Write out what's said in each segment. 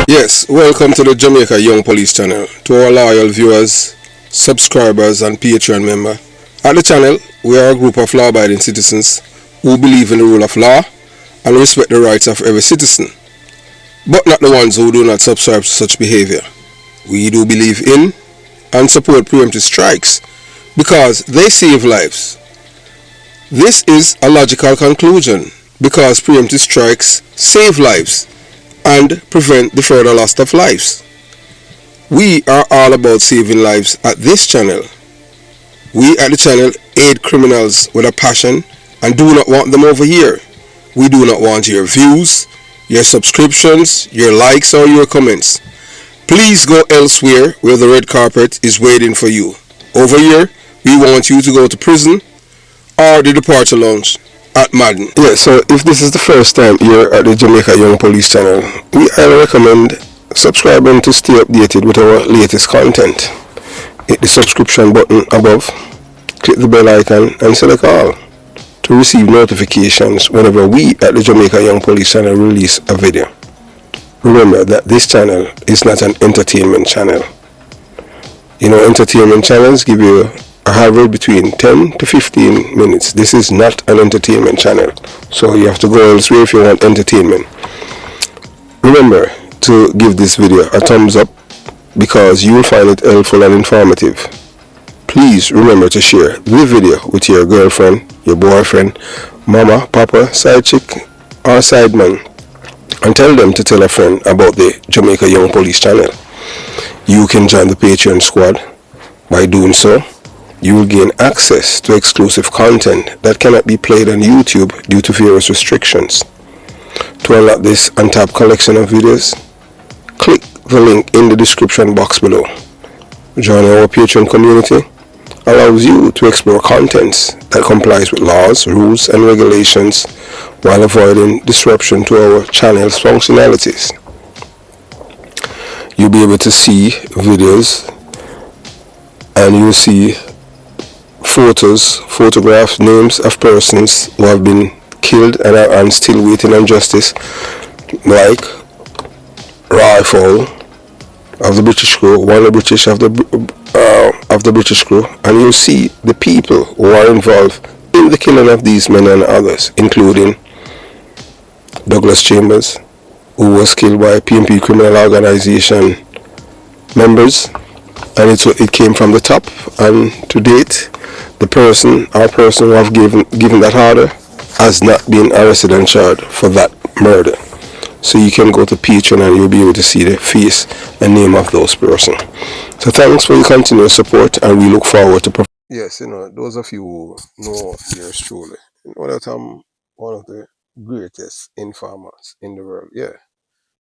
Yes, welcome to the Jamaica Young Police channel. To our loyal viewers, subscribers, and Patreon member. At the channel, we are a group of law-abiding citizens who believe in the rule of law and respect the rights of every citizen, but not the ones who do not subscribe to such behavior. We do believe in and support preemptive strikes because they save lives. This is a logical conclusion because preemptive strikes save lives and prevent the further loss of lives. We are all about saving lives at this channel. We at the channel aid criminals with a passion and do not want them over here. We do not want your views, your subscriptions, your likes, or your comments. Please go elsewhere where the red carpet is waiting for you. Over here, we want you to go to prison or the departure lounge at Madden. Yeah, so if this is the first time you're at the Jamaica Young Police channel, we highly recommend subscribing to stay updated with our latest content. Hit the subscription button above, click the bell icon and select all to receive notifications whenever we at the Jamaica Young Police channel release a video. Remember that this channel is not an entertainment channel. You know, entertainment channels give you a average between 10 to 15 minutes. This is not an entertainment channel, so you have to go elsewhere if you want entertainment. Remember to give this video a thumbs up because you will find it helpful and informative. Please remember to share the video with your girlfriend, your boyfriend, mama, papa, side chick, or side man, and tell them to tell a friend about the Jamaica Young Police channel. You can join the Patreon squad. By doing so, you will gain access to exclusive content that cannot be played on YouTube due to various restrictions. To unlock this untapped collection of videos, click the link in the description box below. Joining our Patreon community allows you to explore contents that complies with laws, rules, and regulations while avoiding disruption to our channel's functionalities. You'll be able to see videos and you'll see photographs, names of persons who have been killed and are still waiting on justice, like Rifle of the British crew, one of the British of the British crew, and you'll see the people who are involved in the killing of these men and others, including Douglas Chambers, who was killed by PMP criminal organization members, and it came from the top. And to date, the person who have given that order has not been arrested and charged for that murder. So you can go to Patreon and you'll be able to see the face and name of those persons. So thanks for your continuous support, and we look forward to. Yes, you know, those of you who know yours truly, you know that I'm one of the greatest informers in the world. Yeah,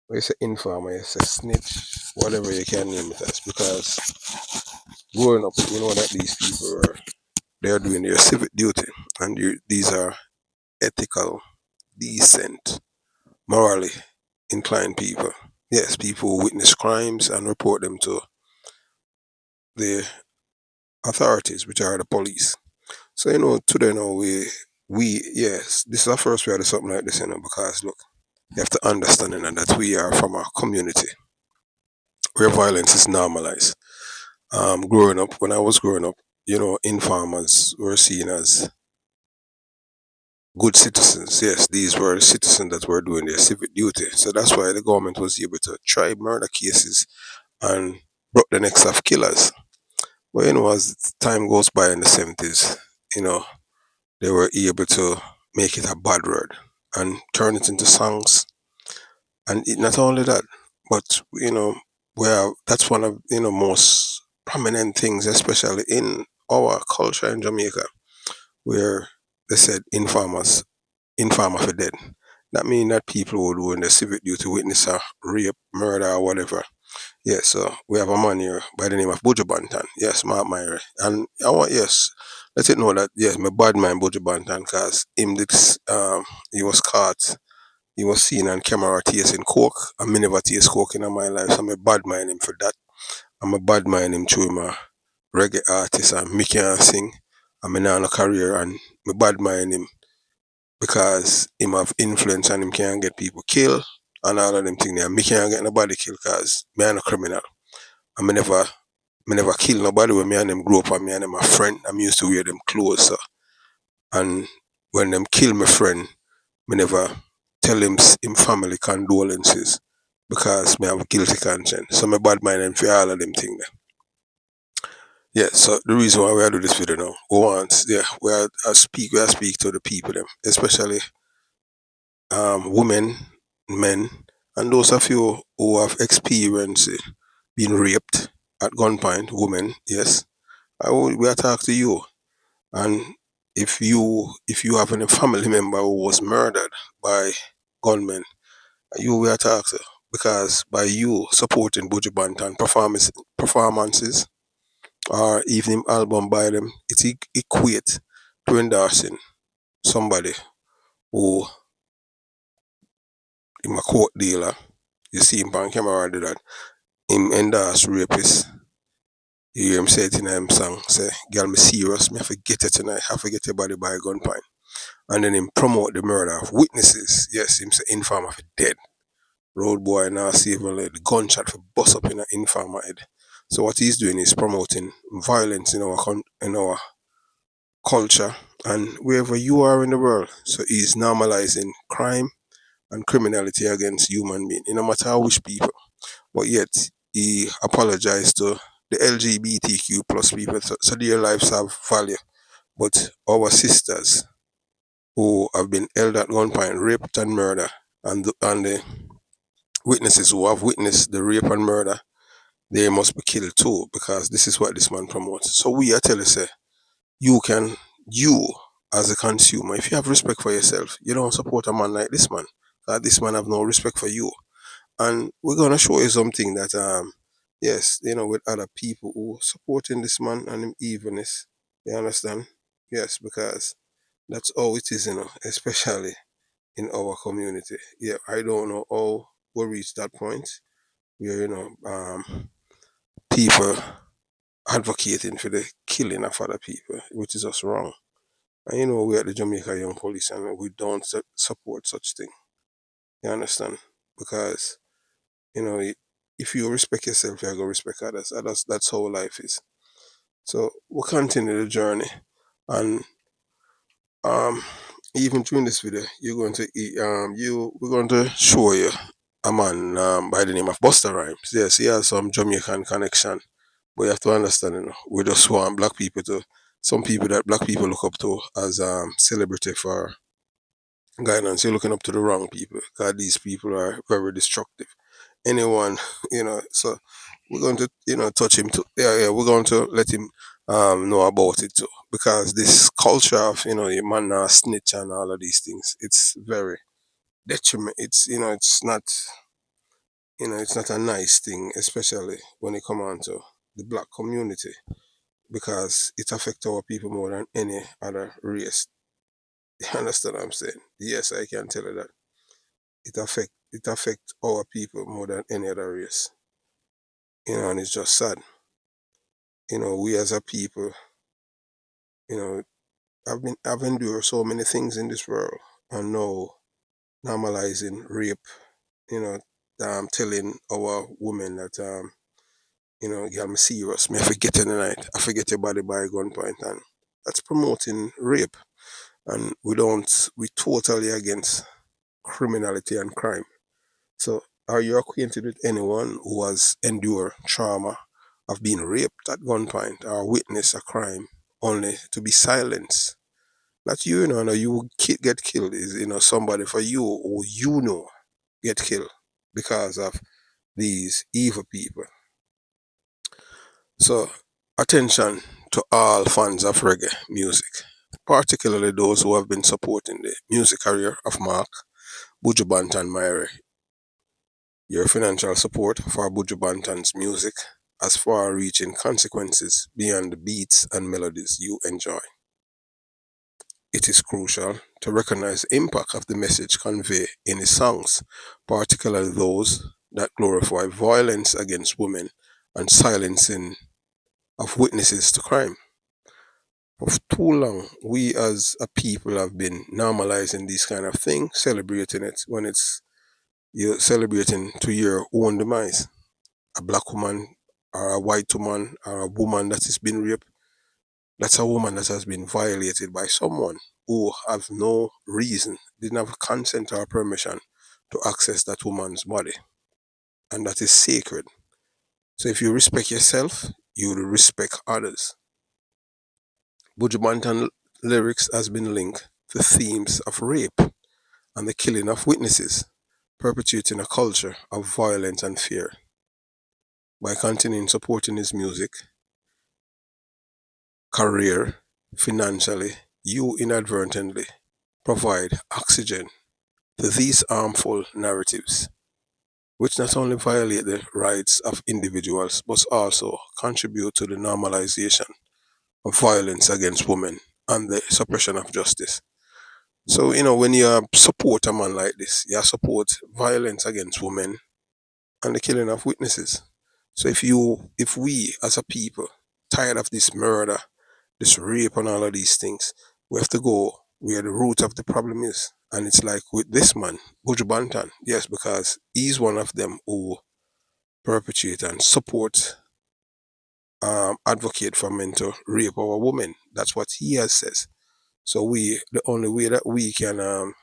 when you say informer, you say snitch, whatever you can name it as, because growing up, you know that these people they are doing their civic duty, and these are ethical, decent, morally inclined people. Yes, people who witness crimes and report them to the authorities, which are the police. So you know, today now we yes, this is our first we had something like this, you know, because look, you have to understand, you know, that we are from a community where violence is normalized. When I was growing up, you know, informers were seen as good citizens. Yes, these were the citizens that were doing their civic duty. So that's why the government was able to try murder cases and broke the necks of killers. But you know, as time goes by in the 70s, you know, they were able to make it a bad word and turn it into songs. And not only that, but you know, that's one of most prominent things, especially in our culture in Jamaica, where they said informer for dead. That means that people who do in the civic duty witness a rape, murder, or whatever. Yes, so we have a man here by the name of Buju Banton. Yes, my admirer. And I want, yes, let it know that, yes, my bad man Buju Banton, because he was caught, he was seen on camera tasting coke. I me never taste coke in my life, so I'm bad mind him for that. I'm a bad mind him through my reggae artist and me can sing. I'm in a career and me bad mind him because him have influence and him can get people killed and all of them things there. Me can't get nobody killed because me I'm a criminal. And me never kill nobody when me and them grow up and me and them a friend. I'm used to wear them clothes. So. And when them kill my friend, me never tell him family condolences because me have a guilty conscience. So me bad mind and for all of them things there. Yeah, so the reason why we are do this video now, we want, yeah, we are speak to the people them, especially women, men, and those of you who have experienced being raped at gunpoint, women, yes, we are talking to you. And if you have any family member who was murdered by gunmen, you will attack to, because by you supporting Buju Banton performances or even him album by them, it equate to endorsing somebody who him a court dealer. You see him on camera do that. Him endorse rapists. You hear him say it in him song, say, girl, me serious, me have to get it tonight, have to get your body by gunpoint. And then him promote the murder of witnesses. Yes, him say informer for dead. Road boy now save him like the gunshot for bust up in an informer head. So what he's doing is promoting violence in our culture and wherever you are in the world. So he's normalizing crime and criminality against human beings, no matter how which people. But yet he apologized to the LGBTQ plus people, so their lives have value. But our sisters who have been held at gunpoint, raped and murdered, and the witnesses who have witnessed the rape and murder, they must be killed too, because this is what this man promotes. So we are telling say, you as a consumer, if you have respect for yourself, you don't support a man like this man. That this man have no respect for you. And we're gonna show you something that yes, with other people who supporting this man and him evilness. You understand? Yes, because that's how it is, especially in our community. Yeah, I don't know how we reach that point where people advocating for the killing of other people, which is just wrong. And we are the Jamaica Young Police and we don't support such thing. You understand? Because you know i- if you respect yourself, you're gonna respect others. And that's how life is. So we'll continue the journey, and um even during this video, you're going to we're going to show you a man by the name of Busta Rhymes. Yes, he has some Jamaican connection, but you have to understand, we just want black people to, some people that black people look up to as celebrity for guidance. You're looking up to the wrong people, because these people are very destructive. Anyone, so we're going to, touch him too. Yeah, yeah, we're going to let him know about it too, because this culture of, your man snitch and all of these things, it's very detriment. It's, it's not a nice thing, especially when it come on to the black community, because it affects our people more than any other race. You understand what I'm saying? Yes, I can tell you that it affect our people more than any other race. And it's just sad. We as a people, you know, I've endured so many things in this world, and now normalizing rape, you know, telling our women that girl, me serious, me I forget in the night, I forget your body by gunpoint, and that's promoting rape. And we totally against criminality and crime. So are you acquainted with anyone who has endured trauma of being raped at gunpoint or witness a crime only to be silenced? Not you, no, you get killed is somebody for you or get killed because of these evil people. So attention to all fans of reggae music, particularly those who have been supporting the music career of Mark Buju Banton Myre. Your financial support for Buju Banton's music has far reaching consequences beyond the beats and melodies you enjoy. It is crucial to recognize the impact of the message conveyed in his songs, particularly those that glorify violence against women and silencing of witnesses to crime. For too long, we as a people have been normalizing these kind of things, celebrating it when it's You're celebrating to your own demise. A black woman or a white woman or a woman that has been raped, that's a woman that has been violated by someone who have no reason, didn't have consent or permission to access that woman's body. And that is sacred. So if you respect yourself, you will respect others. Buju Banton lyrics has been linked to themes of rape and the killing of witnesses, perpetuating a culture of violence and fear. By continuing supporting his music, career, financially, you inadvertently provide oxygen to these harmful narratives, which not only violate the rights of individuals but also contribute to the normalization of violence against women and the suppression of justice. So, when you support a man like this, you support violence against women and the killing of witnesses. So if we as a people tired of this murder, this rape and all of these things, we have to go where the root of the problem is. And it's like with this man, Buju Banton, yes, because he's one of them who perpetrate and support, advocate for men to rape our women. That's what he has says. So the only way that we can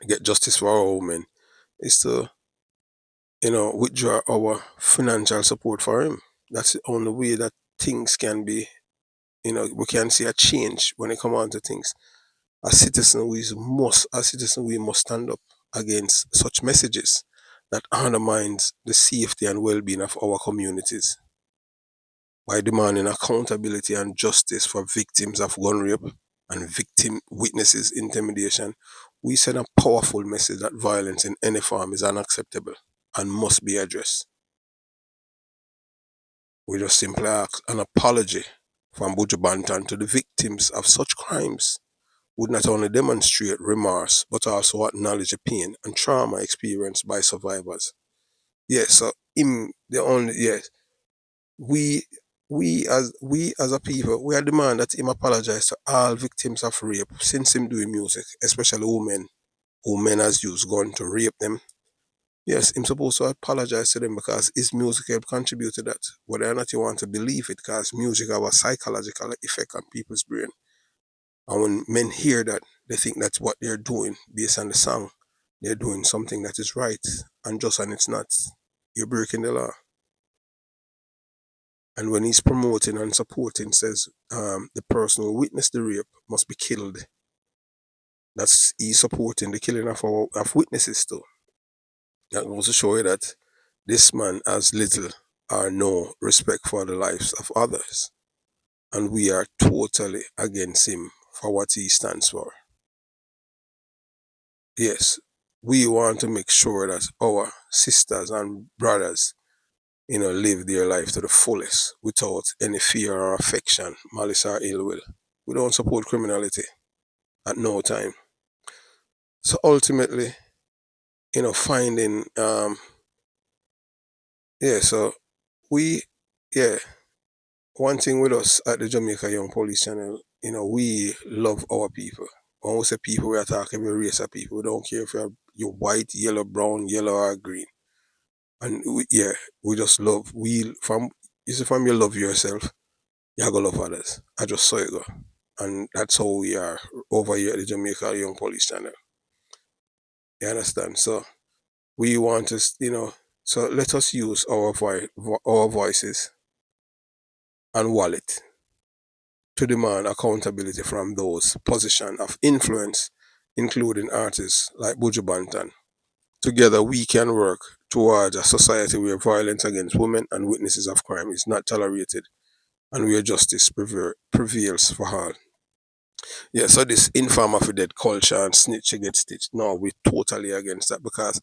get justice for our women is to, withdraw our financial support for him. That's the only way that things can be, we can see a change when it comes on to things. As citizen we must stand up against such messages that undermines the safety and well-being of our communities. By demanding accountability and justice for victims of gun rape and victim witnesses intimidation, we send a powerful message that violence in any form is unacceptable and must be addressed. We just simply ask an apology from Buju Banton to the victims of such crimes would not only demonstrate remorse but also acknowledge the pain and trauma experienced by survivors. Yes, so him the only yes. We we as a people we are demand that him apologize to all victims of rape since him doing music, especially women who men has used gun to rape them. Yes, him supposed to apologize to them because his music helped contribute to that. Whether or not you want to believe it, because music have a psychological effect on people's brain. And when men hear that, they think that's what they're doing based on the song. They're doing something that is right and just and it's not. You're breaking the law. And when he's promoting and supporting, says the person who witnessed the rape must be killed. That's he's supporting the killing of witnesses too. That goes to show you that this man has little or no respect for the lives of others. And we are totally against him for what he stands for. Yes, we want to make sure that our sisters and brothers, live their life to the fullest without any fear or affection, malice or ill will. We don't support criminality at no time. So ultimately, finding so we yeah, one thing with us at the Jamaica Young Police Channel, we love our people. When we say people, we are talking every race of people. We don't care if you're white, yellow, brown, yellow, or green. And we just love. From you love yourself, you gonna love others. I just saw it go, and that's how we are over here at the Jamaica Young Police Channel. You understand? So we want to, so let us use our voices and wallet to demand accountability from those position of influence, including artists like Buju Banton. Together, we can work towards a society where violence against women and witnesses of crime is not tolerated and where justice prevails for all. Yeah, so this inform of dead culture and snitch get stitched. No, we're totally against that because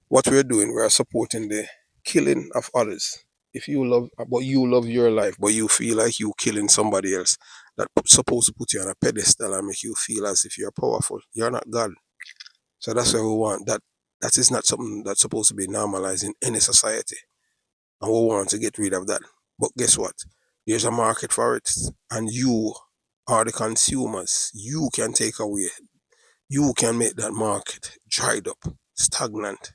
what we're doing, we're supporting the killing of others. If you love, but you love your life, but you feel like you killing somebody else that's supposed to put you on a pedestal and make you feel as if you're powerful. You're not God. So that's why we want that. That is not something that's supposed to be normalized in any society. And we want to get rid of that. But guess what? There's a market for it. And you are the consumers. You can take away. You can make that market dried up, stagnant.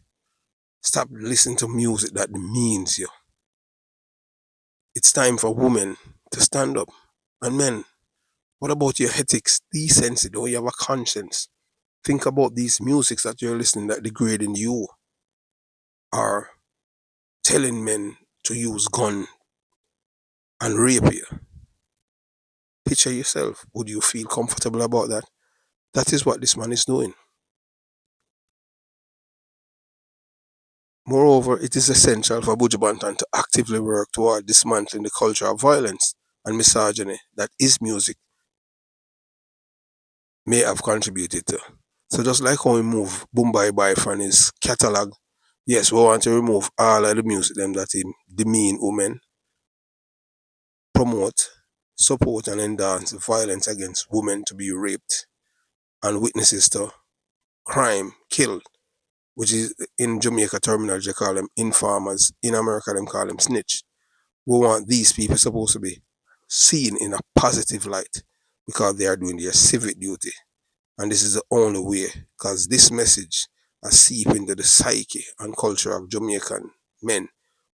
Stop listening to music that demeans you. It's time for women to stand up. And men, what about your ethics, decency? Don't you have a conscience? Think about these musics that you're listening that degrading you are telling men to use gun and rape you. Picture yourself. Would you feel comfortable about that? That is what this man is doing. Moreover, it is essential for Buju Banton to actively work toward dismantling the culture of violence and misogyny that his music may have contributed to. So just like how we move Boom Bye Bye from his catalogue, yes, we want to remove all of the music them that him demean women, promote, support and endorse violence against women to be raped and witnesses to crime killed, which is in Jamaica terminology they call them informers. In America them call them snitch. We want these people supposed to be seen in a positive light because they are doing their civic duty. And this is the only way, because this message has seeped into the psyche and culture of Jamaican men,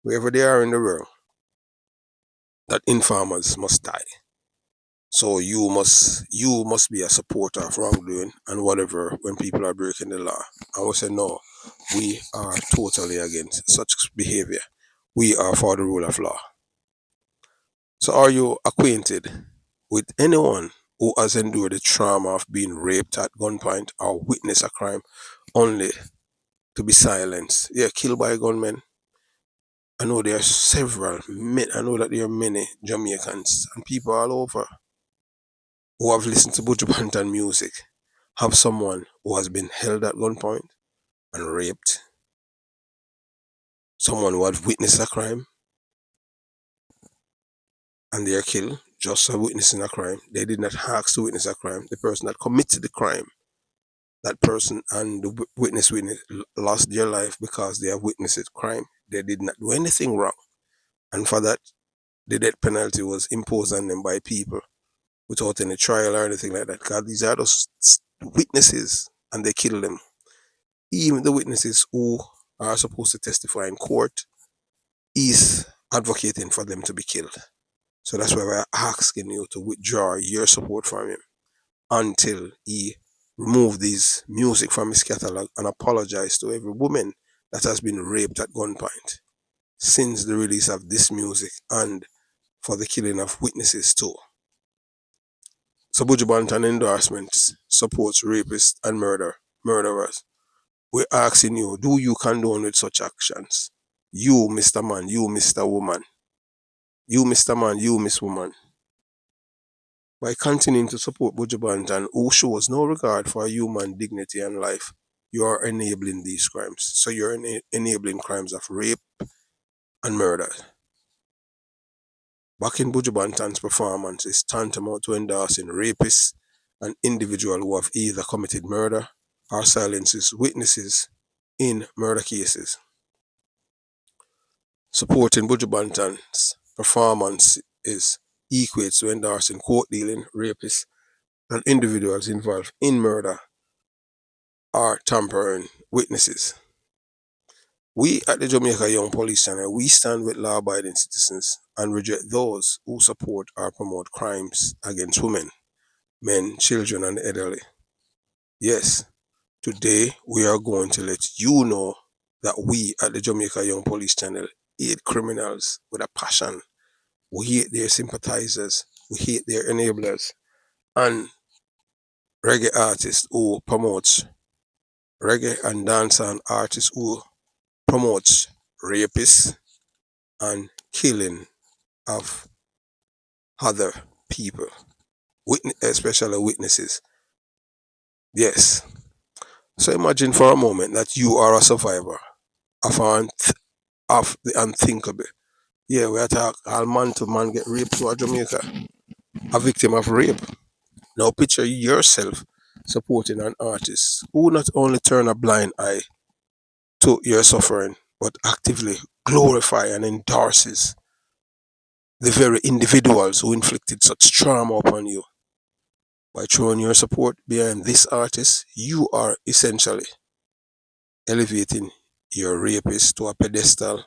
wherever they are in the world, that informers must die. So you must be a supporter of wrongdoing and whatever when people are breaking the law. I will say no, we are totally against such behavior. We are for the rule of law. So are you acquainted with anyone who has endured the trauma of being raped at gunpoint or witnessed a crime only to be silenced? Yeah, killed by gunmen. I know there are I know that there are many Jamaicans and people all over who have listened to Buju Banton music have someone who has been held at gunpoint and raped, someone who has witnessed a crime and they are killed just for witnessing a crime. They did not ask to witness a crime. The person that committed the crime, that person and the witness lost their life because they have witnessed a crime. They did not do anything wrong. And for that, the death penalty was imposed on them by people without any trial or anything like that. Because these are just witnesses and they kill them. Even the witnesses who are supposed to testify in court is advocating for them to be killed. So that's why we're asking you to withdraw your support from him until he remove this music from his catalog and apologize to every woman that has been raped at gunpoint since the release of this music and for the killing of witnesses too. So Buju Banton endorsements supports rapists and murderers. We're asking you, do you condone with such actions? You, Mr. Man, you, Mr. Woman, you, Mr. Man, you, Miss Woman. By continuing to support Buju Banton, who shows no regard for human dignity and life, you are enabling these crimes. So you're enabling crimes of rape and murder. Backing Buju Banton's performance is tantamount to endorsing rapists and individuals who have either committed murder or silences witnesses in murder cases. Supporting Buju Banton's performance is equates to endorsing court dealing rapists and individuals involved in murder or tampering witnesses. We at the Jamaica Young Police Channel, we stand with law-abiding citizens and reject those who support or promote crimes against women, men, children, and the elderly. Yes, today we are going to let you know that we at the Jamaica Young Police Channel hate criminals with a passion. We hate their sympathizers, we hate their enablers, and reggae artists who promotes reggae and dancehall artists who promotes rapists and killing of other people, especially witnesses. Yes. So imagine for a moment that you are a survivor of the unthinkable. Yeah, we attack all man to man get raped to Jamaica, a victim of rape. Now picture yourself supporting an artist who not only turn a blind eye to your suffering, but actively glorify and endorses the very individuals who inflicted such trauma upon you. By throwing your support behind this artist, you are essentially elevating your rapist to a pedestal,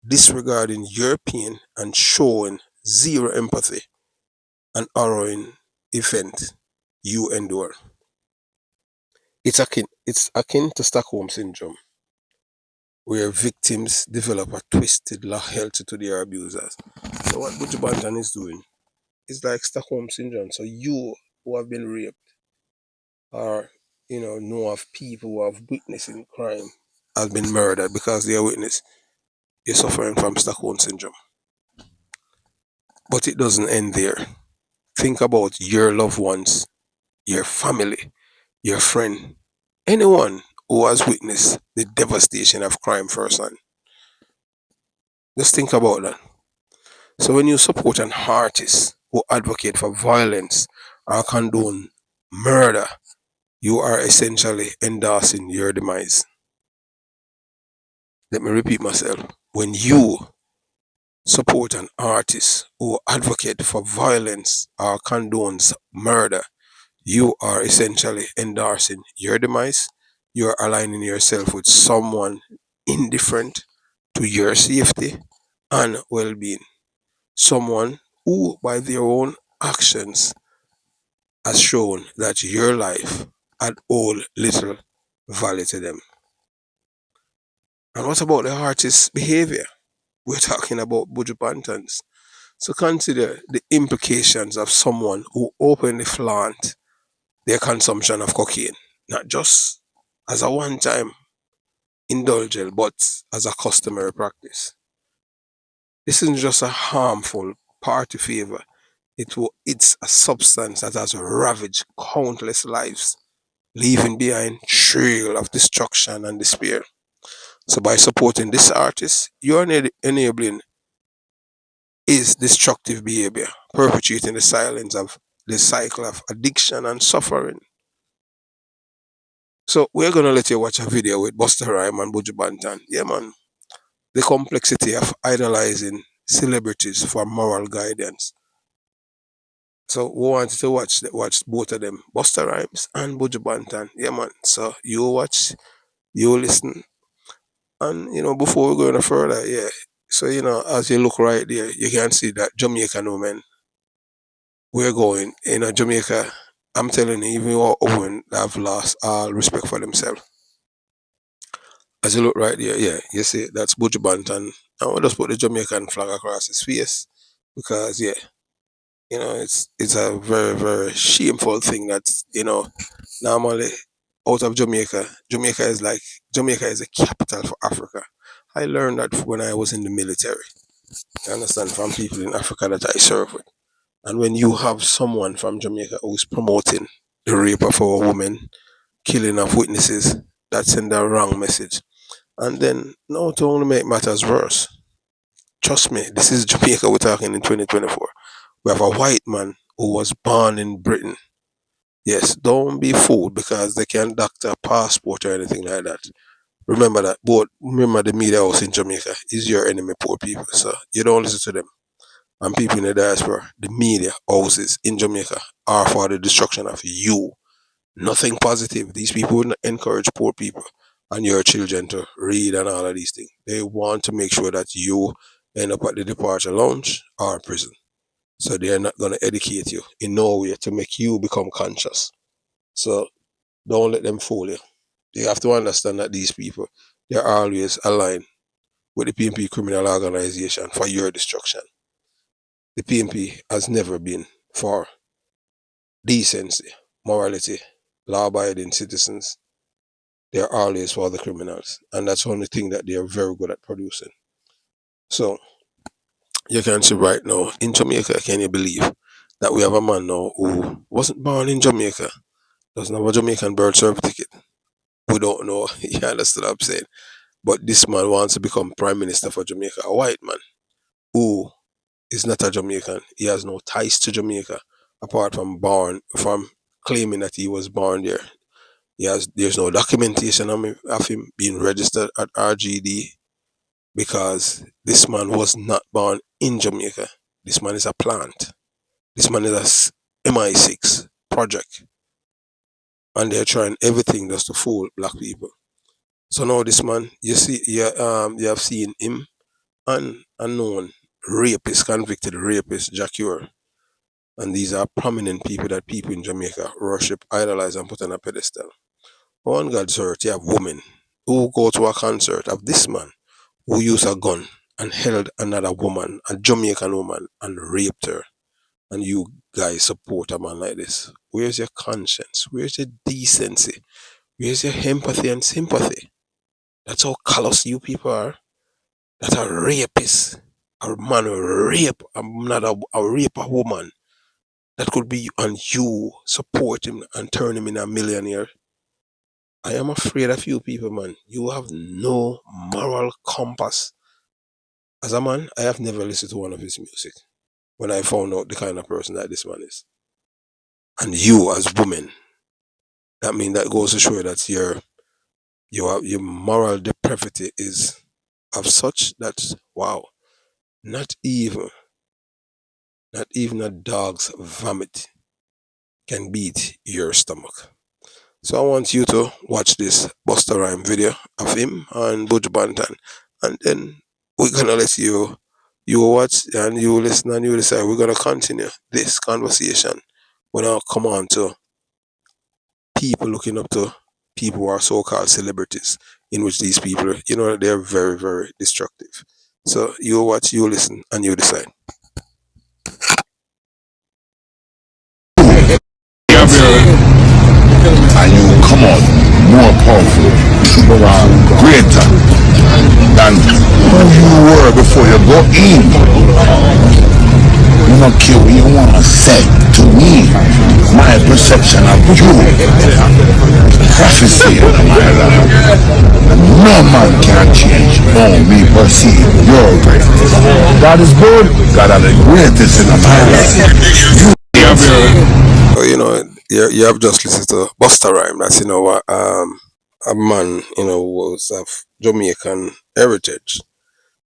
disregarding your pain and showing zero empathy and harrowing event you endure. It's akin to Stockholm syndrome, where victims develop a twisted loyalty to their abusers. So what Buju Banton is doing is like Stockholm syndrome. So you who have been raped or know of people who have witnessing crime has been murdered because they are witness, you're suffering from Stockholm syndrome. But it doesn't end there. Think about your loved ones, your family, your friend, anyone who has witnessed the devastation of crime firsthand. Just think about that. So when you support an artist who advocate for violence or condone murder, you are essentially endorsing your demise. Let me repeat myself. When you support an artist who advocate for violence or condones murder, you are essentially endorsing your demise. You are aligning yourself with someone indifferent to your safety and well-being. Someone who, by their own actions, has shown that your life had all little value to them. And what about the artist's behavior? We're talking about Buju Bantons. So consider the implications of someone who openly flaunt their consumption of cocaine, not just as a one-time indulgence, but as a customary practice. This isn't just a harmful party favor. It's a substance that has ravaged countless lives, leaving behind trail of destruction and despair. So by supporting this artist, you are enabling his destructive behavior, perpetuating the silence of the cycle of addiction and suffering. So we're gonna let you watch a video with Busta Rhymes and Buju Banton. Yeah, man. The complexity of idolizing celebrities for moral guidance. So we wanted to watch both of them, Busta Rhymes and Buju Banton. Yeah, man. So you watch, you listen, and before we go any further, yeah. So as you look right there, you can see that Jamaica, no man. We're going, Jamaica. I'm telling you, even all women have lost all respect for themselves. As you look right there, yeah, you see that's Buju Banton. And we'll just put the Jamaican flag across his face because yeah, it's a very, very shameful thing that, normally out of Jamaica, Jamaica is a capital for Africa. I learned that when I was in the military. You understand, from people in Africa that I serve with. And when you have someone from Jamaica who's promoting the rape of our women, killing of witnesses, that send a wrong message. And then, no, to only make matters worse, trust me, this is Jamaica we're talking in 2024. We have a white man who was born in Britain. Yes, don't be fooled because they can't doctor a passport or anything like that. Remember that. But remember, the media house in Jamaica is your enemy, poor people. So you don't listen to them. And people in the diaspora, the media houses in Jamaica are for the destruction of you. Nothing positive. These people would encourage poor people and your children to read and all of these things. They want to make sure that you end up at the departure lounge or prison. So they are not going to educate you in no way to make you become conscious. So don't let them fool you. You have to understand that these people, they're always aligned with the PNP criminal organization for your destruction. The PNP has never been for decency, morality, law abiding citizens. They're always for the criminals. And that's the only thing that they are very good at producing. So you can see right now in Jamaica, can you believe that we have a man now who wasn't born in Jamaica, doesn't have a Jamaican birth certificate? We don't know. You understand what I'm saying? But this man wants to become prime minister for Jamaica, a white man who is not a Jamaican. He has no ties to Jamaica apart from claiming that he was born there. There's no documentation of him being registered at RGD because this man was not born in Jamaica. This man is a plant. This man is a MI6 project, and they're trying everything just to fool black people. So now this man, you have seen him and unknown rapist, convicted rapist, Jacure. And these are prominent people that people in Jamaica worship, idolize, and put on a pedestal. On God's earth, you have women who go to a concert of this man who used a gun and held another woman, a Jamaican woman, and raped her. And you guys support a man like this. Where's your conscience? Where's your decency? Where's your empathy and sympathy? That's how callous you people are. That a rapist, a man rape another, a rape a woman. That could be, and you support him and turn him in a millionaire. I am afraid of you people, man. You have no moral compass. As a man, I have never listened to one of his music when I found out the kind of person that this man is. And you, as women, that means that goes to show that your moral depravity is of such that wow, not even not even a dog's vomit can beat your stomach. So I want you to watch this Busta Rhyme video of him and Buju Banton, and then we're gonna let you watch and you listen and you decide. We're gonna continue this conversation. We're gonna come on to people looking up to people who are so-called celebrities, in which these people, they're very, very destructive. So you watch, you listen, and you decide. And you come out more powerful, greater than who you were before you go in. You don't care what you want to say to me. My perception of you, prophecy of my life. No man can change how me perceive your greatness. God is good. God are the greatest in my life. So you have just listened to Busta Rhyme. That's a man who was of Jamaican heritage.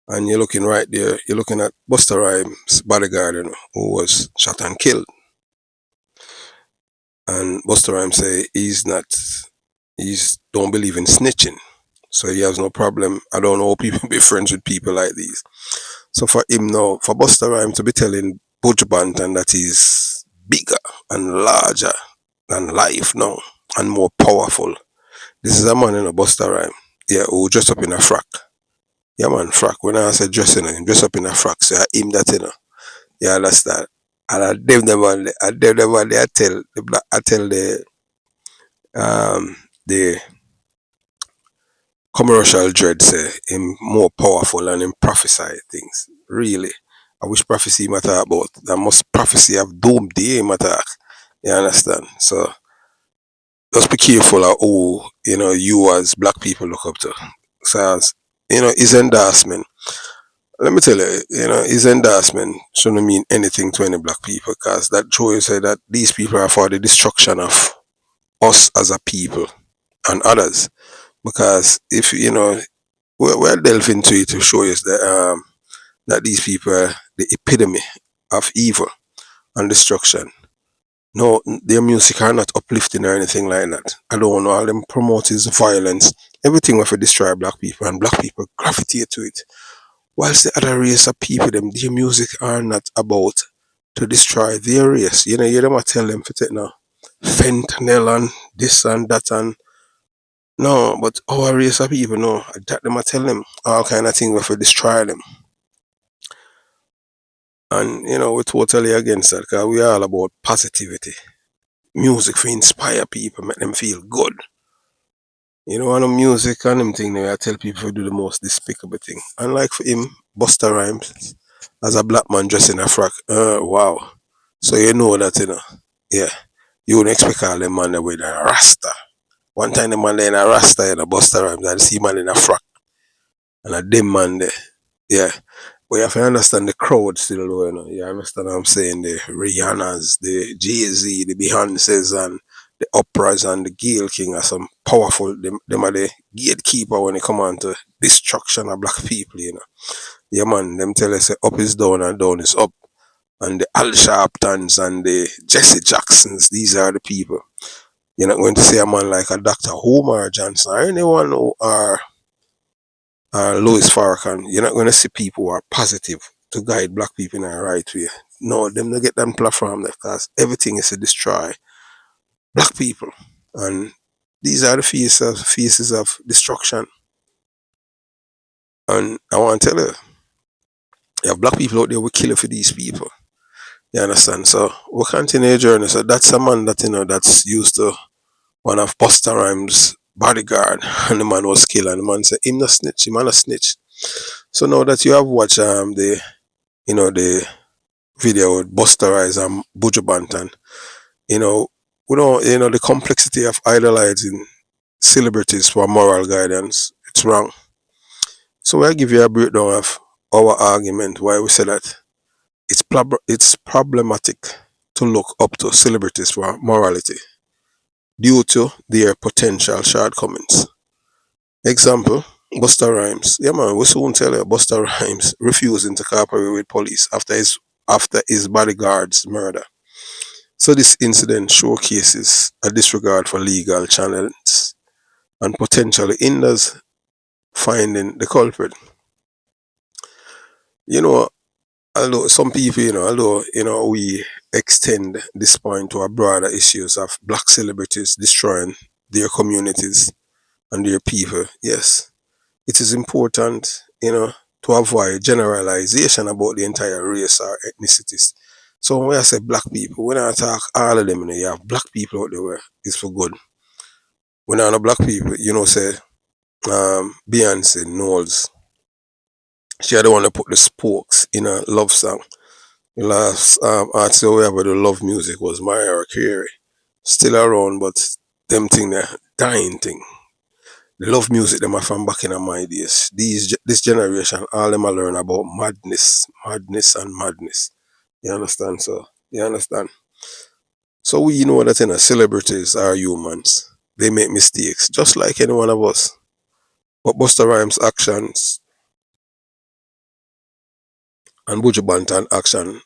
And you're looking right there, you're looking at Busta Rhymes' bodyguard, who was shot and killed. And Busta Rhymes say he's don't believe in snitching. So he has no problem. I don't know how people be friends with people like these. So for him now, for Busta Rhymes to be telling Buju Banton that he's bigger and larger than life now and more powerful. This is a man in a Busta Rhyme, yeah, who dressed up in a frock. Yeah, man, frock. When I say dressing, him dress up in a frock. So I him that, You understand? And I them the one day I tell the commercial dread say him more powerful and him prophesy things. Really. I wish prophecy matter about. That must prophecy of doomsday matter. You understand? So just be careful of who, you as black people look up to. So as, his endorsement. Let me tell you, his endorsement shouldn't mean anything to any black people, because that shows you that these people are for the destruction of us as a people and others. Because if we'll delve into it to show you that these people are the epitome of evil and destruction. No, their music are not uplifting or anything like that. I don't know, all them promote is violence. Everything with to destroy black people, and black people gravitate to it. Whilst the other race of people, their music are not about to destroy their race. You don't tell them to take now fentanyl and this and that and no, but our race of people, no, that them I tell them all kind of things to destroy them. And we're totally against that, because we are all about positivity. Music for inspire people, make them feel good. And the music and them thing, I tell people to do the most despicable thing. And like for him, Busta Rhymes, as a black man dressed in a frock, wow. So you know that, yeah. You wouldn't expect all them man with a rasta. One time the man there in a rasta, Busta Rhymes, I see man in a frock. And a dim man there. Yeah. But you have to understand the crowd still though, You understand what I'm saying? The Rihanna's, the Jay-Z, the Beyoncé's, and the Oprahs and the Gayle King are some powerful, them are the gatekeeper when it come on to destruction of black people, Yeah man, them tell us say up is down and down is up. and the Al Sharptons and the Jesse Jacksons. These are the people. You're not going to see a man like a Dr. Homer Johnson or anyone who are Louis Farrakhan. You're not going to see people who are positive to guide black people in the right way. No, them not get them platform because everything is to destroy black people. And these are the faces of destruction. And I want to tell you, you have black people out there who kill for these people. You understand? So we continue the journey. So that's a man that that's used to one of Busta Rhymes' Bodyguard, and the man was killed, and the man said him not snitch, him not snitch. So now that you have watched the video with Busta Rhymes and Buju Banton, we don't the complexity of idolizing celebrities for moral guidance. It's wrong. So I give you a breakdown of our argument why we say that it's problematic to look up to celebrities for morality due to their potential shortcomings. Example, Busta Rhymes. Yeah man, we soon tell you Busta Rhymes refusing to cooperate with police after his bodyguard's murder. So this incident showcases a disregard for legal channels and potentially hinders finding the culprit. You know, although some people, although we extend this point to a broader issues of black celebrities destroying their communities and their people, yes, it is important, to avoid generalization about the entire race or ethnicities. So when I say black people, when I talk all of them, you have black people out there where it's for good. When I know black people, say Beyonce Knowles, she had the one to put the spokes in a love song. The last artist we ever do love music was Mariah Carey. Still around, but them thing there, dying thing. The love music them are from back in my days. This generation, all them are learn about madness, madness and madness. You understand? So you understand. So we know that celebrities are humans. They make mistakes, just like any one of us. But Busta Rhymes' actions and Buju Banton action,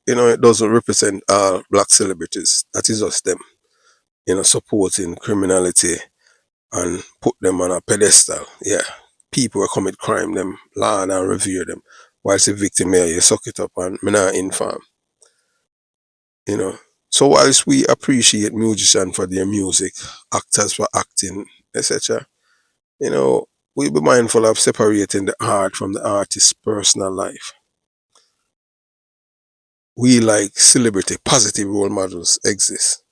it doesn't represent all black celebrities. That is just them, supporting criminality and put them on a pedestal. Yeah. People who commit crime, them laud and revere them. Whilst the victim here, you suck it up and me not inform. You know. So whilst we appreciate musicians for their music, actors for acting, etc., we be mindful of separating the art from the artist's personal life. We like celebrity positive role models exist.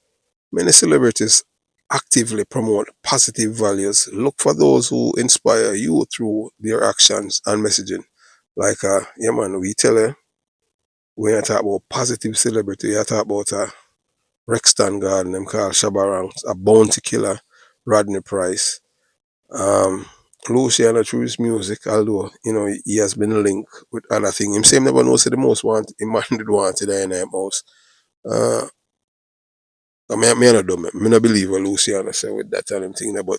Many celebrities actively promote positive values. Look for those who inspire you through their actions and messaging. Like, yeah, man, we tell you, when you talk about positive celebrity, you talk about Rexton Garden, them called Shabarang, a bounty killer, Rodney Price, um, Luciano through his music, although, he has been linked with other things. Him same never knows the most wanted, him man did wanted in him house. Uh, I not do me not believe what Luciano said with that and him thing there, but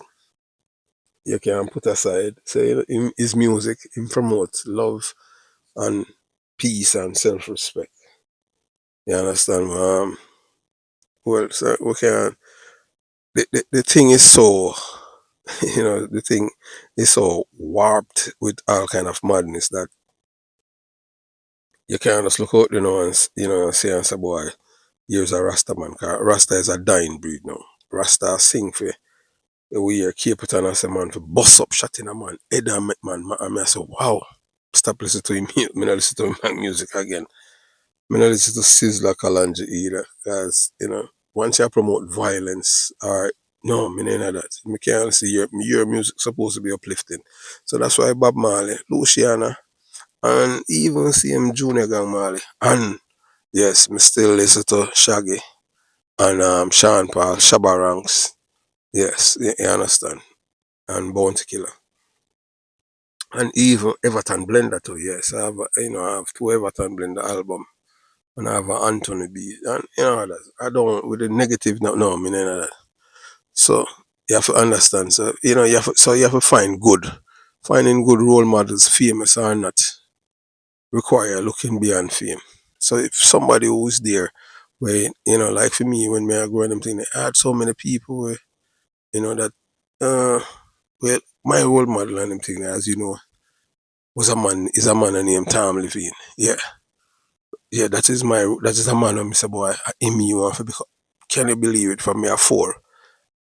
you can put aside. So his music, him promotes love and peace and self-respect. You understand? Well, so we can. The thing is so, the thing is so warped with all kind of madness that you can't just look out, and say and say, boy, here's a Rasta man. 'Cause Rasta is a dying breed now. Rasta sing for we hear Capitan as a man for bust up shot in a man, head and make man, I say, wow, stop listening to him, me not listen to him music again. Me not listen to Sizzla Kalonji either, because, once you promote violence, or, no, me ain't that. Me can't see your music supposed to be uplifting. So that's why Bob Marley, Luciana, and even CM Junior Gang Marley, and yes, me still listen to Shaggy, and Sean Paul, Shabba Ranks, yes, you understand, and Bounty Killer. And even Everton Blender too, yes. I have two Everton Blender album. And I have an Anthony B. And that I don't with the negative no, me none of that. So you have to understand. So you have to find good. Finding good role models, famous or not, require looking beyond fame. So if somebody who's there, where like for me when me I grow them thing, I had so many people where that well my role model and them thing, as you know, was a man is a man named Tom Levine. Yeah, yeah, that is a man who Mr. Boy, in me you want to become. Can you believe it? From me at 4.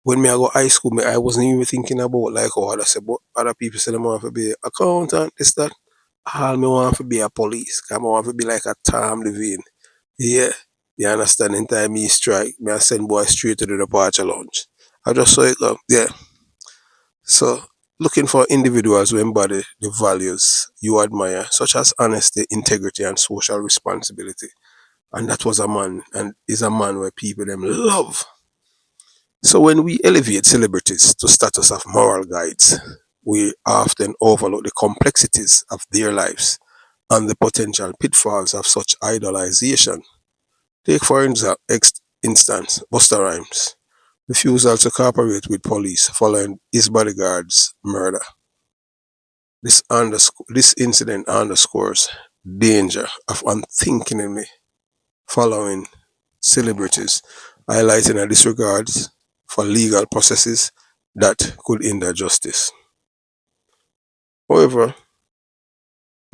When me I go high school, me I wasn't even thinking about like how other say, but other people say they want to be accountant, this that. All me want to be a police. Cause I want to be like a Tom Levine. Yeah. You understand? In time me strike, me I send boy straight to the departure lounge. I just saw it go. Yeah. So looking for individuals who embody the values you admire, such as honesty, integrity, and social responsibility. And that was a man, and is a man where people them love. So when we elevate celebrities to status of moral guides, we often overlook the complexities of their lives and the potential pitfalls of such idolization. Take for instance Busta Rhymes' refusal to cooperate with police following his bodyguard's murder. This incident underscores danger of unthinkingly following celebrities, highlighting a disregard for legal processes that could hinder justice. However,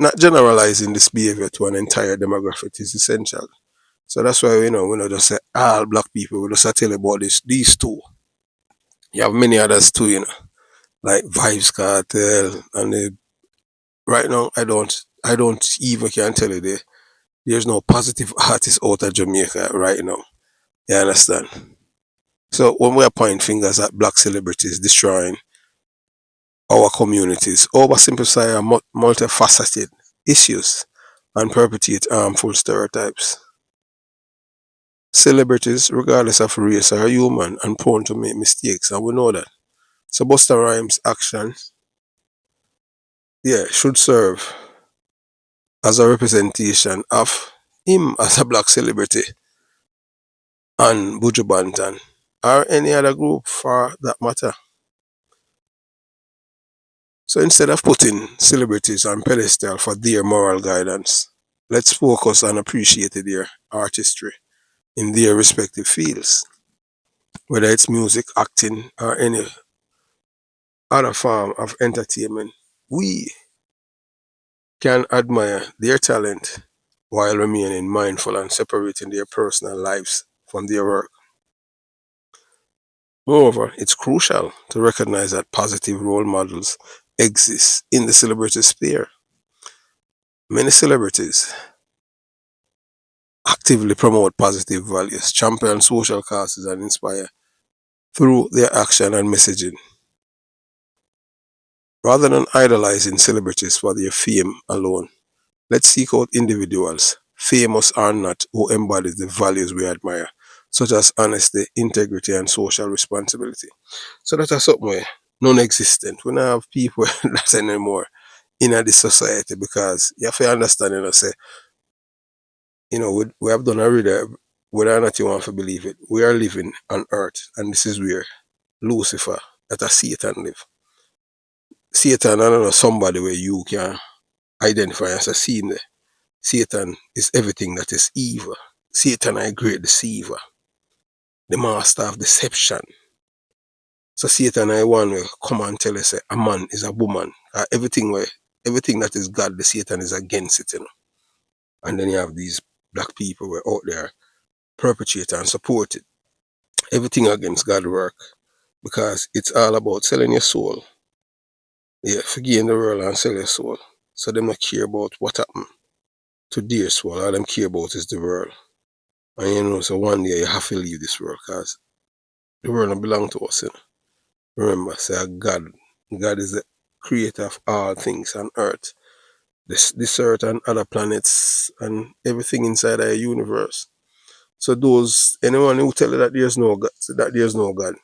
not generalizing this behavior to an entire demographic is essential. So that's why we don't just say all black people, we just tell about these two. You have many others too, like Vibes Cartel and right now I don't even can tell you there's no positive artist out of Jamaica right now. You understand? So when we are pointing fingers at black celebrities destroying our communities, oversimplify our multifaceted issues and perpetuate harmful stereotypes. Celebrities, regardless of race, are human and prone to make mistakes, and we know that. So Busta Rhymes' actions, yeah, should serve as a representation of him as a black celebrity and Buju Banton or any other group for that matter. So instead of putting celebrities on pedestal for their moral guidance, let's focus on appreciating their artistry in their respective fields, whether it's music, acting, or any other form of entertainment. We can admire their talent while remaining mindful and separating their personal lives from their work. Moreover, it's crucial to recognize that positive role models exist in the celebrity sphere. Many celebrities actively promote positive values, champion social causes, and inspire through their action and messaging. Rather than idolizing celebrities for their fame alone, let's seek out individuals, famous or not, who embody the values we admire, such as honesty, integrity, and social responsibility. So that is something where non-existent. We don't have people that anymore in this society because you have to understand, say, we have done already, whether or not you want to believe it, we are living on earth, and this is where Lucifer, that a Satan live. Satan, I don't know, somebody where you can identify as a scene there. Satan is everything that is evil. Satan is a great deceiver, the master of deception. So Satan is one where come and tell us a man is a woman. Everything that is God, the Satan is against it. And then you have these black people who are out there perpetrate and support it. Everything against God work. Because it's all about selling your soul. Yeah, forget the world and sell your soul. So they don't care about what happened to their soul. All them care about is the world. And so one day you have to leave this world because the world don't belong to us. Remember, say God is the creator of all things on earth. This earth and other planets and everything inside our universe. So anyone who tell you that there's no God,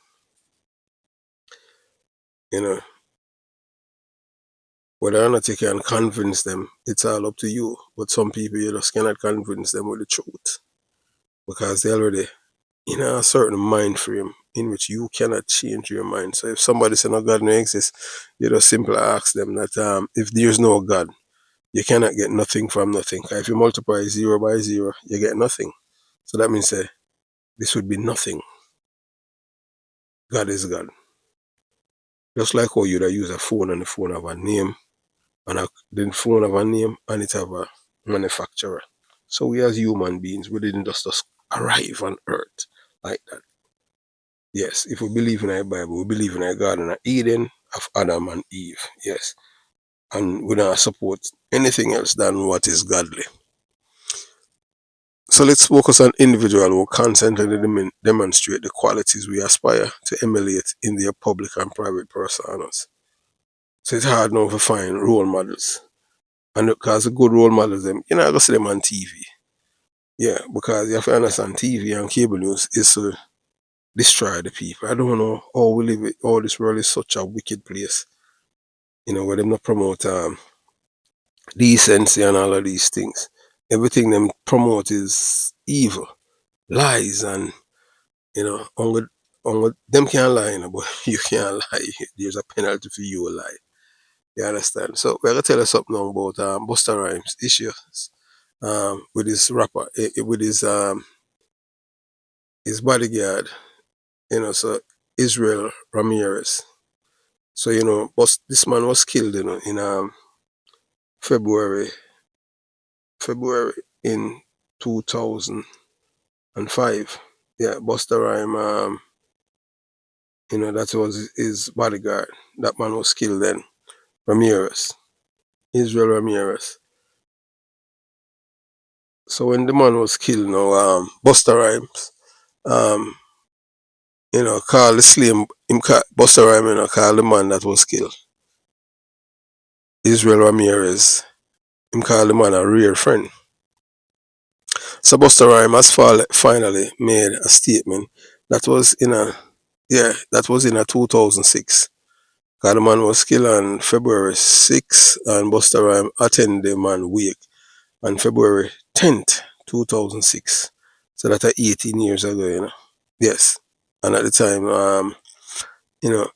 you know, whether or not you can convince them, it's all up to you. But some people you just cannot convince them with the truth. Because they already in a certain mind frame in which you cannot change your mind. So if somebody says no God no exists, you just simply ask them that if there's no God, you cannot get nothing from nothing. If you multiply 0 by 0, you get nothing. So that means this would be nothing. God is God. Just like how you'd use a phone and the phone have a name, and the phone have a name and it have a manufacturer. So we as human beings, we didn't just arrive on earth like that. Yes, if we believe in the Bible, we believe in a Garden of Eden of Adam and Eve. Yes. And we don't support anything else than what is godly. So let's focus on individuals who constantly demonstrate the qualities we aspire to emulate in their public and private personas. So it's hard now to find role models. And because the good role models, you're not going to see them on TV. Yeah, because you have to understand TV and cable news is to destroy the people. I don't know how we live it. Oh, this world is such a wicked place. Where them not promote decency and all of these things. Everything them promote is evil, lies, and only them can't lie, but you can't lie. There's a penalty for you a lie. You understand? So we're gonna tell you something now about Busta Rhymes issues with his rapper, with his bodyguard, so Israel Ramirez. So this man was killed, in February in 2005. Yeah, Busta Rhymes, that was his bodyguard. That man was killed then. Ramirez, Israel Ramirez. So when the man was killed, Busta Rhymes, um, called the slave, Busta Rhymes, called the man that was killed, Israel Ramirez, him called the man a real friend. So Busta Rhymes has finally made a statement that was in a 2006. Because the man was killed on February 6th, and Busta Rhymes attended the man wake on February 10th, 2006. So that's 18 years ago. Yes. And at the time, you know,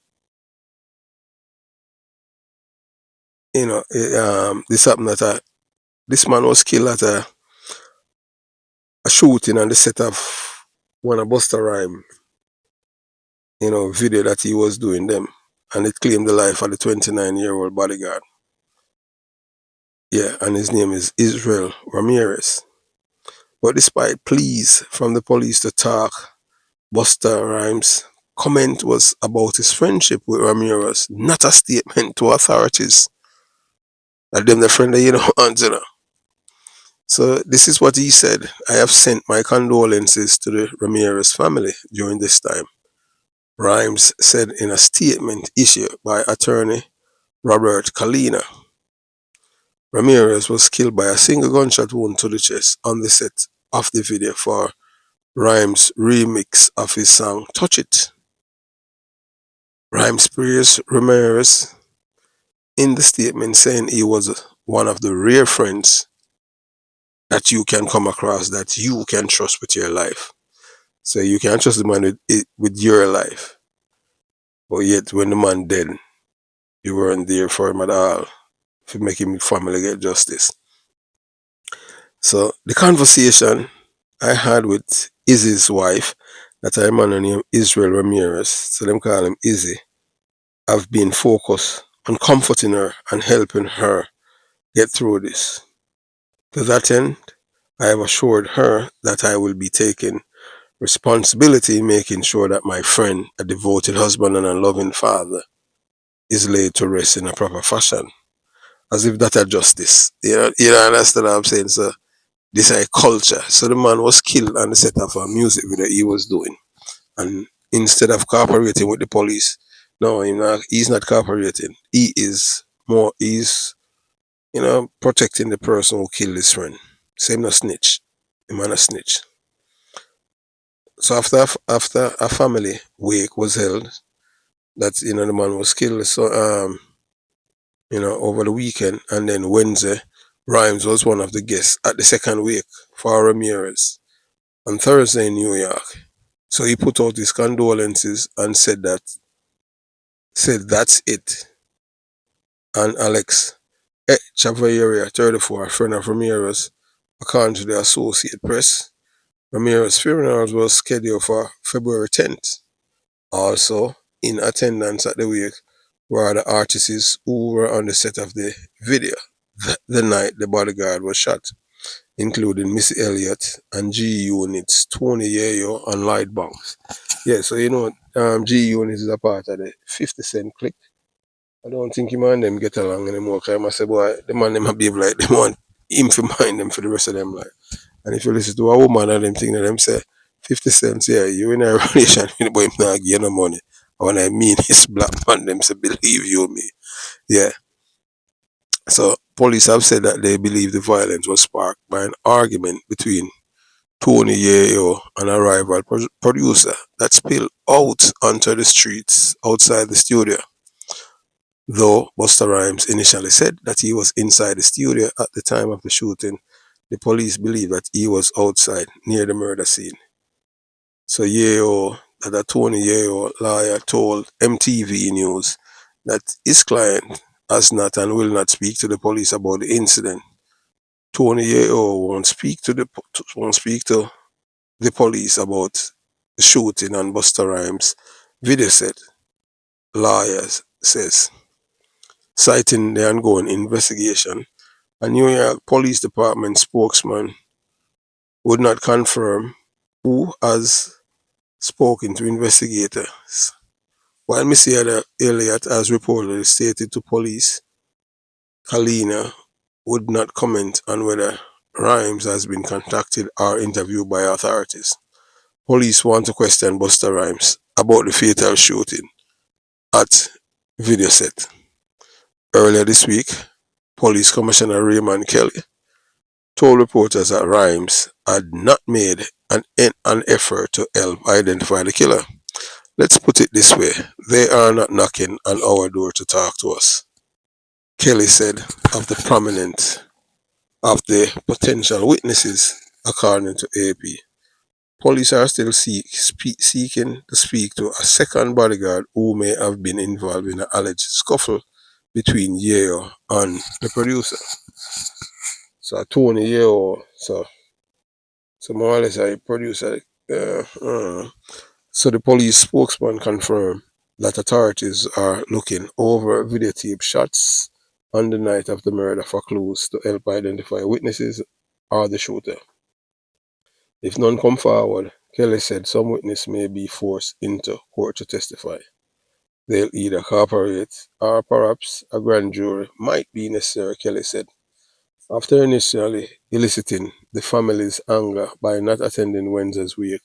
this happened this man was killed at a shooting on the set of one of Busta Rhymes, video that he was doing them. And it claimed the life of the 29-year-old bodyguard. Yeah, and his name is Israel Ramirez. But despite pleas from the police to talk, Busta Rhymes' comment was about his friendship with Ramirez, not a statement to authorities that them the friend that aren't, So this is what he said. I have sent my condolences to the Ramirez family during this time. Rhymes said in a statement issued by attorney Robert Kalina. Ramirez was killed by a single gunshot wound to the chest on the set of the video for Rhymes' remix of his song Touch It. Rhymes praised Ramirez in the statement, saying he was one of the rare friends that you can come across that you can trust with your life. So you can trust the man with your life. But yet when the man dead, you weren't there for him at all to make him family get justice. So the conversation I had with Izzy's wife, that I man named Israel Ramirez, so them call him Izzy, have been focused on comforting her and helping her get through this. To that end, I have assured her that I will be taking responsibility in making sure that my friend, a devoted husband and a loving father, is laid to rest in a proper fashion. As if that are justice. You know understand what I'm saying? So this is a culture. So the man was killed on the set of a music video he was doing. And instead of cooperating with the police, no, he's not cooperating. He's protecting the person who killed his friend. Same no snitch. The man a snitch. So after a family wake was held, that the man was killed. So over the weekend, and then Wednesday, Rhymes was one of the guests at the second wake for Ramirez on Thursday in New York. So he put out his condolences and said that's it. And Alex, Chavarria, 34, a friend of Ramirez, according to the Associated Press. Ramirez's funeral was scheduled for February 10th. Also in attendance at the wake were the artists who were on the set of the video the night the Bodyguard was shot, including Missy Elliott and G Unit's Tony Yayo and Light Bounce. Yeah, so G Unit is a part of the 50 Cent clique. I don't think him and them get along anymore. Cause I must say, boy, the man them behave like they want him to mind them for the rest of them life. And if you listen to a woman and them thing that them say, 50 cents, yeah, you in a relation with the boy, him not give you no money. And when I mean his black man, them say, believe you me. Yeah. So police have said that they believe the violence was sparked by an argument between Tony Yayo and a rival producer that spilled out onto the streets outside the studio. Though Busta Rhymes initially said that he was inside the studio at the time of the shooting, the police believe that he was outside near the murder scene. So that Tony Yayo lawyer told MTV News that his client has not and will not speak to the police about the incident. Tony Yayo won't speak to the police about the shooting on Busta Rhymes' video set, lawyers says. Citing the ongoing investigation, a New York Police Department spokesman would not confirm who has spoken to investigators, while Missy Elliott has reportedly stated to police Kalina would not comment on whether Rhymes has been contacted or interviewed by authorities. Police want to question Busta Rhymes about the fatal shooting at video set. Earlier this week, Police Commissioner Raymond Kelly told reporters that Rhymes had not made an effort to help identify the killer. Let's put it this way, they are not knocking on our door to talk to us, Kelly said of the potential witnesses, according to AP. Police are still seeking to speak to a second bodyguard who may have been involved in an alleged scuffle between Yeo and the producer. So Tony Yeo, so more or less a producer. So the police spokesman confirmed that authorities are looking over videotape shots on the night of the murder for clues to help identify witnesses or the shooter. If none come forward, Kelly said some witness may be forced into court to testify. They'll either cooperate or perhaps a grand jury might be necessary, Kelly said. After initially eliciting the family's anger by not attending Wednesday's wake,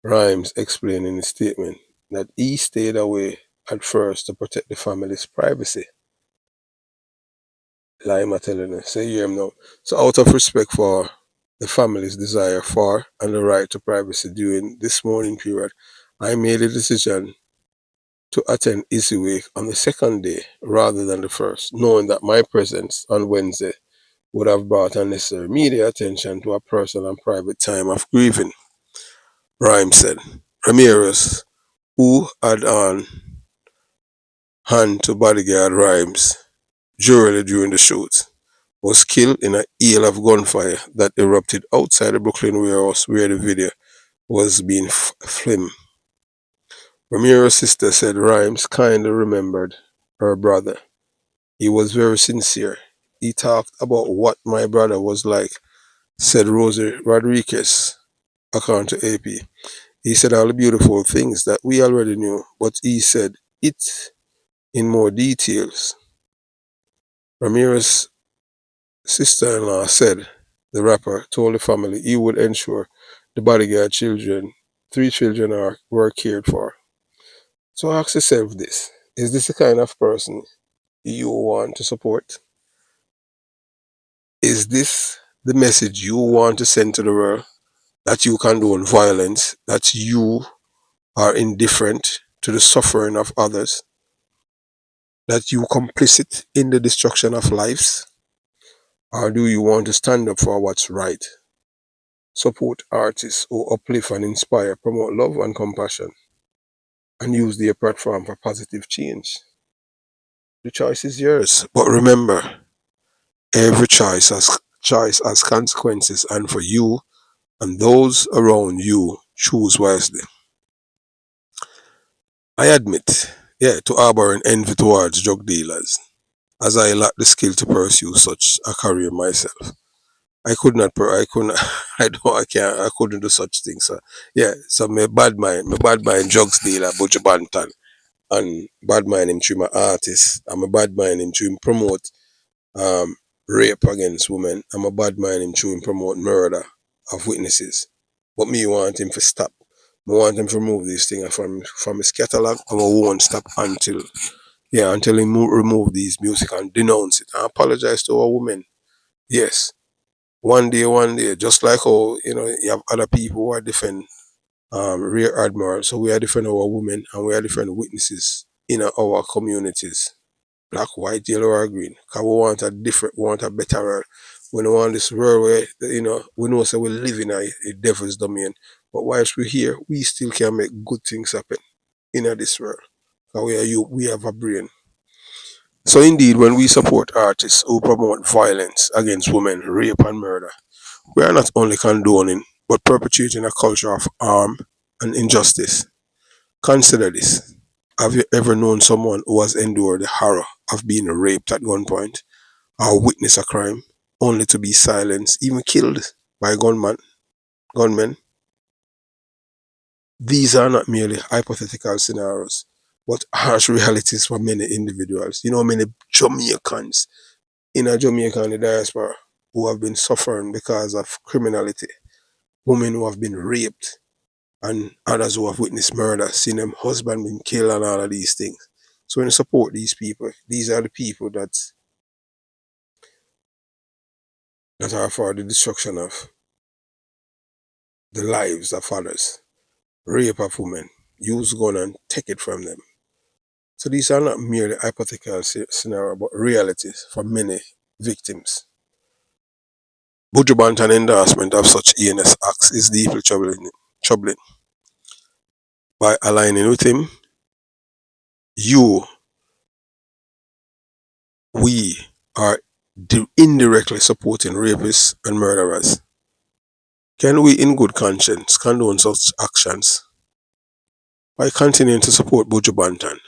Rhymes explained in his statement that he stayed away at first to protect the family's privacy. Lima telling her, say hear him now. So out of respect for the family's desire for and the right to privacy during this mourning period, I made a decision to attend Easy Wake on the second day rather than the first, knowing that my presence on Wednesday would have brought unnecessary media attention to a personal and private time of grieving, Rhymes said. Ramirez, who had on hand to bodyguard Rhymes jewelry during the shoot, was killed in a hail of gunfire that erupted outside the Brooklyn warehouse where the video was being filmed. Ramirez's sister said Rhymes kindly remembered her brother. He was very sincere. He talked about what my brother was like, said Rosie Rodriguez, according to AP. He said all the beautiful things that we already knew, but he said it in more details. Ramirez's sister-in-law said the rapper told the family he would ensure the bodyguard three children were cared for. So ask yourself this, is this the kind of person you want to support? Is this the message you want to send to the world? That you condone violence, that you are indifferent to the suffering of others, that you complicit in the destruction of lives? Or do you want to stand up for what's right? Support artists who uplift and inspire, promote love and compassion, and use their platform for positive change. The choice is yours, but remember, Every choice has consequences, and for you and those around you, choose wisely. I admit, yeah, to harboring envy towards drug dealers, as I lack the skill to pursue such a career myself. I could not, I couldn't, I don't, I can't, I couldn't do such things. So, yeah, so my bad mind drugs dealer, Buju Banton, and bad mind him through my artist, and my bad mind him through him promote um, rape against women. I'm a bad man him through him promote murder of witnesses. But me want him to stop. I want him to remove these things from his catalogue, and I won't stop until he remove these music and denounce it and apologize to our women. Yes. One day, just like how you have other people who are different rear admiral, so we are different our women and we are different witnesses in our communities. Black, white, yellow, or green. Because we want a better world. We don't want this world where, we know so we live in a devil's domain. But whilst we're here, we still can make good things happen in this world. Because we have a brain. So indeed, when we support artists who promote violence against women, rape and murder, we are not only condoning, but perpetuating a culture of harm and injustice. Consider this. Have you ever known someone who has endured the horror of being raped at gunpoint or witnessed a crime only to be silenced, even killed by gunmen? These are not merely hypothetical scenarios, but harsh realities for many individuals. Many Jamaicans in a Jamaica and the diaspora who have been suffering because of criminality, women who have been raped, and others who have witnessed murder, seen them husband being killed and all of these things. So when you support these people, these are the people that are for the destruction of the lives of others, rape of women, use gun and take it from them. So these are not merely hypothetical scenario, but realities for many victims. Buju Banton endorsement of such heinous acts is deeply troubling. By aligning with him, you, we are indirectly supporting rapists and murderers. Can we in good conscience condone such actions? By continuing to support Buju Banton,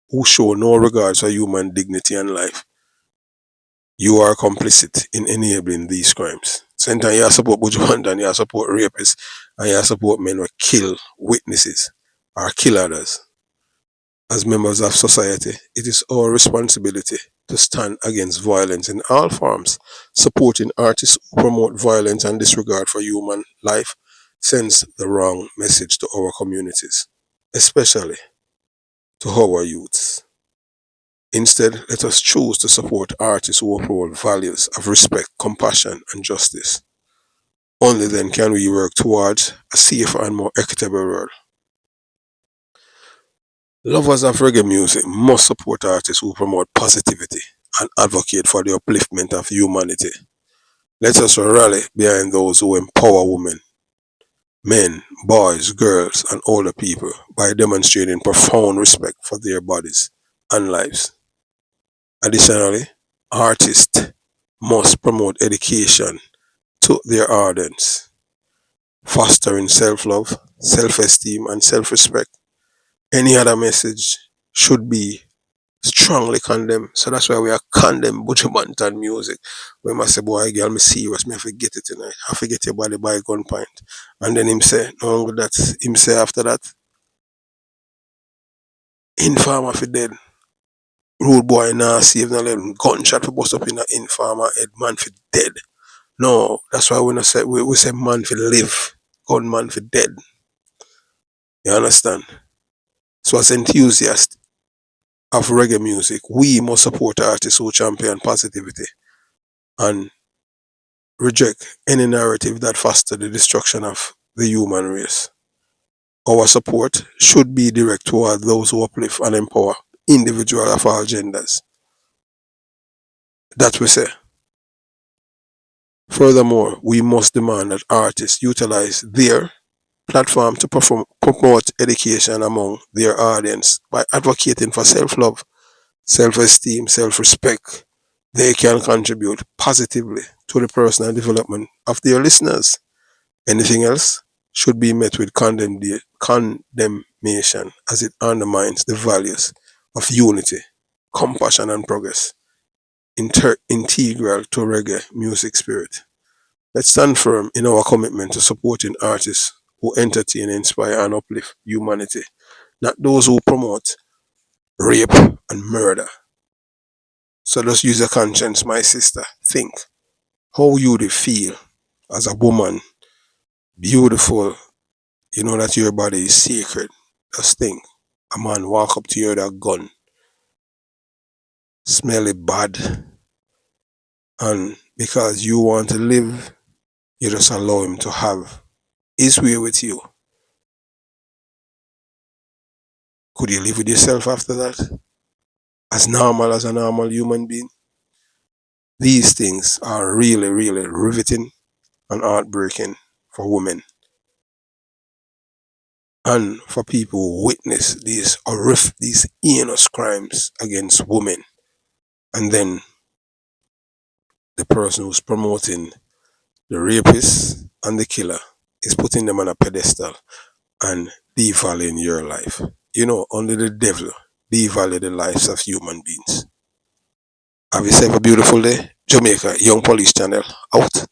who show no regards for human dignity and life, you are complicit in enabling these crimes. Same time you support Buju Banton, you support rapists, and you support men who kill witnesses or kill others. As members of society, it is our responsibility to stand against violence in all forms. Supporting artists who promote violence and disregard for human life sends the wrong message to our communities, especially to our youths. Instead, let us choose to support artists who uphold values of respect, compassion, and justice. Only then can we work towards a safer and more equitable world. Lovers of reggae music must support artists who promote positivity and advocate for the upliftment of humanity. Let us rally behind those who empower women, men, boys, girls, and older people by demonstrating profound respect for their bodies and lives. Additionally, artists must promote education to their audience, fostering self-love, self-esteem, and self-respect. Any other message should be strongly condemned. So that's why we are condemn Buju Banton music. We must say, boy, girl, me serious, me forget it tonight. I forget your body by gunpoint. And then him say, no longer that. Him say after that, informer for dead. Rude boy now save no little gunshot for bust up in a informer head, man for dead. No, that's why we not say we say man for live, gunman for dead. You understand? So as enthusiasts of reggae music, we must support artists who champion positivity and reject any narrative that foster the destruction of the human race. Our support should be direct toward those who uplift and empower individuals of all genders. That we say. Furthermore, we must demand that artists utilize their platform to promote education among their audience by advocating for self-love, self-esteem, self-respect, they can contribute positively to the personal development of their listeners. Anything else should be met with condemnation as it undermines the values of unity, compassion, and progress, integral to reggae music spirit. Let's stand firm in our commitment to supporting artists who entertain, inspire, and uplift humanity, not those who promote rape and murder. So just use your conscience, my sister. Think how you would feel as a woman, beautiful. You know that your body is sacred. Just think. A man walk up to you with a gun, smell it bad, and because you want to live, you just allow him to have his way with you. Could you live with yourself after that? As normal as a normal human being? These things are really, really riveting and heartbreaking for women. And for people who witness these horrific, these heinous crimes against women, and then the person who's promoting the rapist and the killer is putting them on a pedestal and devaluing your life. You know, only the devil devalue the lives of human beings. Have yourself a beautiful day. Jamaica, Young Police Channel, out.